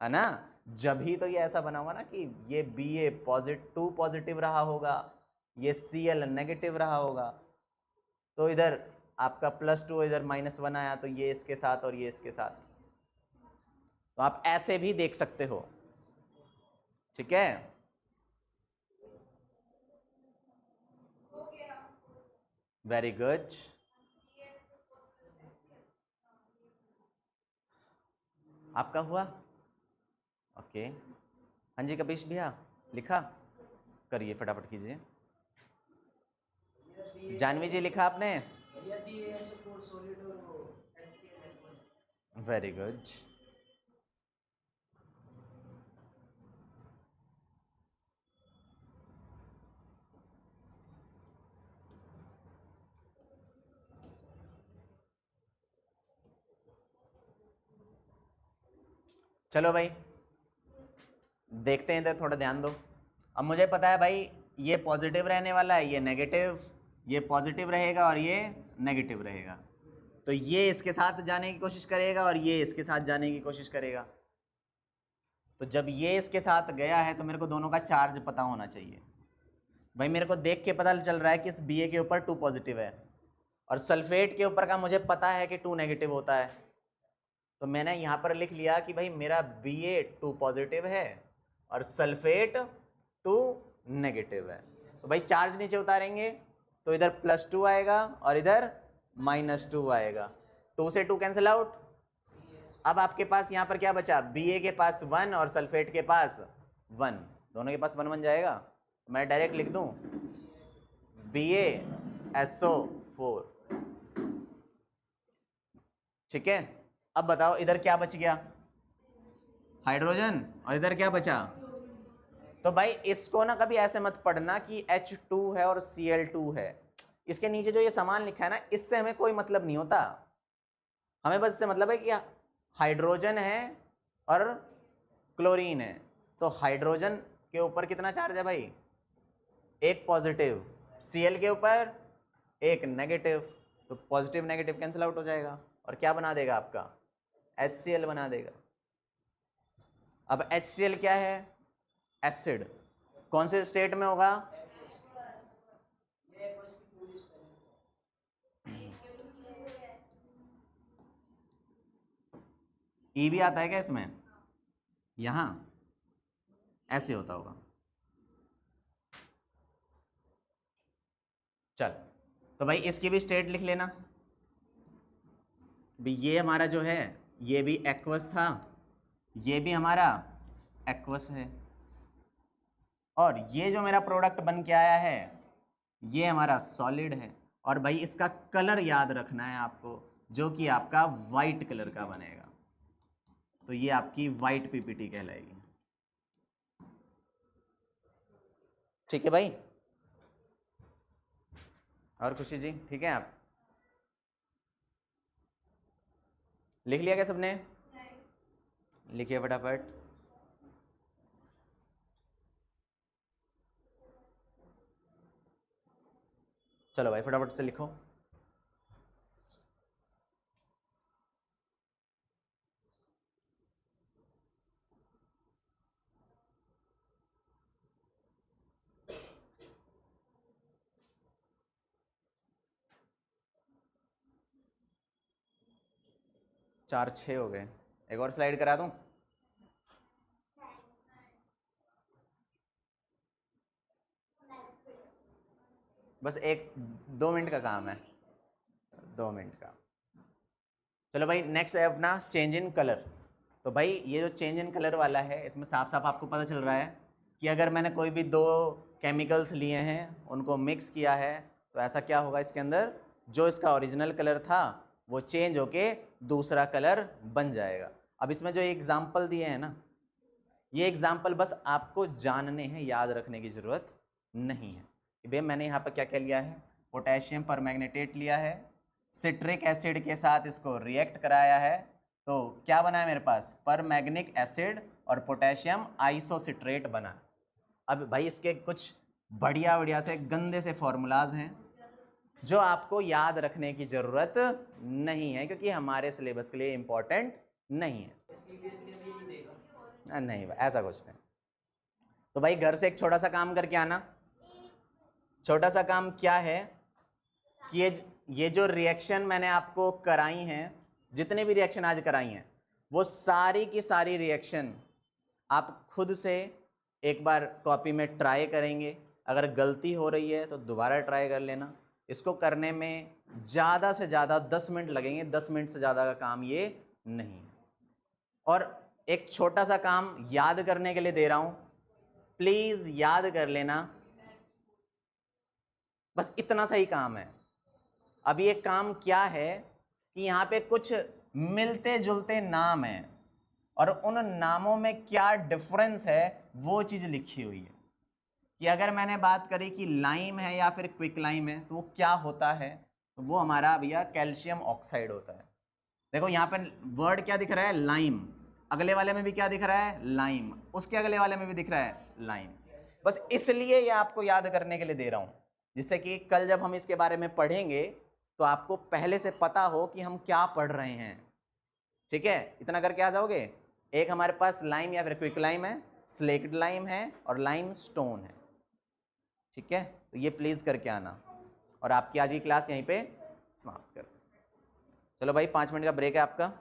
है ना? जब ही तो ये ऐसा बना हुआ ना कि ये Ba पॉजिटिव पॉजिटिव रहा होगा, ये Cl नेगेटिव रहा होगा, तो इधर आपका +2, इधर -1 आया, तो ये इसके साथ और ये इसके साथ। तो आप ऐसे भी देख सकते हो। ठीक है, वेरी गुड। आपका हुआ? ओके, हाँ जी कपीश भैया, लिखा? करिए फटाफट कीजिए। जानवी जी लिखा आपने? Very good. चलो भाई देखते हैं, इधर थोड़ा ध्यान दो। अब मुझे पता है भाई ये पॉजिटिव रहने वाला है, ये नेगेटिव, ये पॉजिटिव रहेगा और ये नेगेटिव रहेगा। तो ये इसके साथ जाने की कोशिश करेगा और ये इसके साथ जाने की कोशिश करेगा। तो जब ये इसके साथ गया है तो मेरे को दोनों का चार्ज पता होना चाहिए। भाई मेरे को देख के पता चल रहा है कि इस Ba के ऊपर 2 पॉजिटिव है, और सल्फेट के ऊपर का मुझे पता है कि 2 नेगेटिव होता है। तो मैंने यहाँ पर लिख लिया कि भाई मेरा Ba 2 पॉजिटिव है और सल्फेट 2 नेगेटिव है। तो भाई चार्ज नीचे उतारेंगे तो इधर +2 आएगा और इधर -2 आएगा। 2 से 2 कैंसिल आउट। अब आपके पास यहाँ पर क्या बचा? Ba के पास 1 और सल्फेट के पास 1, दोनों के पास 1 1 जाएगा। मैं डायरेक्ट लिख दूं BaSO4। ठीक है, अब बताओ इधर क्या बच गया? हाइड्रोजन, और इधर क्या बचा? तो भाई इसको ना कभी ऐसे मत पढ़ना कि H2 है और Cl2 है। इसके नीचे जो ये सामान लिखा है ना, इससे हमें कोई मतलब नहीं होता। हमें बस इससे मतलब है कि हाइड्रोजन है और क्लोरीन है। तो हाइड्रोजन के ऊपर कितना चार्ज है भाई? एक पॉजिटिव। Cl के ऊपर एक नेगेटिव। तो पॉजिटिव नेगेटिव कैंसिल आउट हो जाएगा और क्या बना देगा आपका? HCl बना देगा। अब HCl क्या है? एसिड। कौन से स्टेट में होगा? ई भी आता है क्या इसमें? यहां ऐसे होता होगा। चल, तो भाई इसकी भी स्टेट लिख लेना। भी ये हमारा जो है ये भी एक्वस था, ये भी हमारा एक्वस है, और ये जो मेरा प्रोडक्ट बन के आया है ये हमारा सॉलिड है। और भाई इसका कलर याद रखना है आपको, जो कि आपका वाइट कलर का बनेगा। तो ये आपकी वाइट पीपीटी कहलाएगी। ठीक है भाई? और खुशी जी ठीक है? आप लिख लिया क्या सबने? लिखिए फटाफट। चलो भाई फटाफट से लिखो। चार 6 हो गए। एक और स्लाइड करा दूं? बस 1-2 मिनट का काम है, 2 मिनट का। चलो भाई नेक्स्ट है अपना चेंज इन कलर। तो भाई ये जो चेंज इन कलर वाला है, इसमें साफ साफ आपको पता चल रहा है कि अगर मैंने कोई भी 2 केमिकल्स लिए हैं, उनको मिक्स किया है, तो ऐसा क्या होगा इसके अंदर? जो इसका ओरिजिनल कलर था वो चेंज होके दूसरा कलर बन जाएगा। अब इसमें जो एग्जाम्पल दिए हैं ना, ये एग्जाम्पल बस आपको जानने हैं, याद रखने की ज़रूरत नहीं है। भाई मैंने यहाँ पर क्या क्या लिया है? पोटेशियम परमैग्नेटेट लिया है, सिट्रिक एसिड के साथ इसको रिएक्ट कराया है, तो क्या बना है मेरे पास? परमैग्निक एसिड और पोटेशियम आइसोसिट्रेट बना। अब भाई इसके कुछ बढ़िया बढ़िया से गंदे से फॉर्मूलाज हैं जो आपको याद रखने की ज़रूरत नहीं है, क्योंकि हमारे सिलेबस के लिए इम्पोर्टेंट नहीं है। नहीं ऐसा कुछ नहीं। तो भाई घर से एक छोटा सा काम करके आना। छोटा सा काम क्या है कि ये जो रिएक्शन मैंने आपको कराई हैं, जितने भी रिएक्शन आज कराई हैं, वो सारी की सारी रिएक्शन आप खुद से एक बार कॉपी में ट्राई करेंगे। अगर गलती हो रही है तो दोबारा ट्राई कर लेना। इसको करने में ज़्यादा से ज़्यादा 10 मिनट लगेंगे, 10 मिनट से ज़्यादा का काम ये नहीं है। और एक छोटा सा काम याद करने के लिए दे रहा हूँ, प्लीज़ याद कर लेना, बस इतना सा ही काम है। अब ये काम क्या है कि यहाँ पे कुछ मिलते जुलते नाम हैं और उन नामों में क्या डिफरेंस है वो चीज़ लिखी हुई है। कि अगर मैंने बात करी कि लाइम है या फिर क्विक लाइम है, तो वो क्या होता है? तो वो हमारा भैया कैल्शियम ऑक्साइड होता है। देखो यहाँ पे वर्ड क्या दिख रहा है? लाइम। अगले वाले में भी क्या दिख रहा है? लाइम। उसके अगले वाले में भी दिख रहा है लाइम। बस इसलिए ये आपको याद करने के लिए दे रहा हूँ, जिससे कि कल जब हम इसके बारे में पढ़ेंगे तो आपको पहले से पता हो कि हम क्या पढ़ रहे हैं। ठीक है? इतना करके आ जाओगे। एक हमारे पास लाइम या फिर क्विक लाइम है, स्लेक्ड लाइम है और लाइम स्टोन है। ठीक है? तो ये प्लीज़ करके आना और आपकी आज की क्लास यहीं पे समाप्त कर। चलो भाई 5 मिनट का ब्रेक है आपका।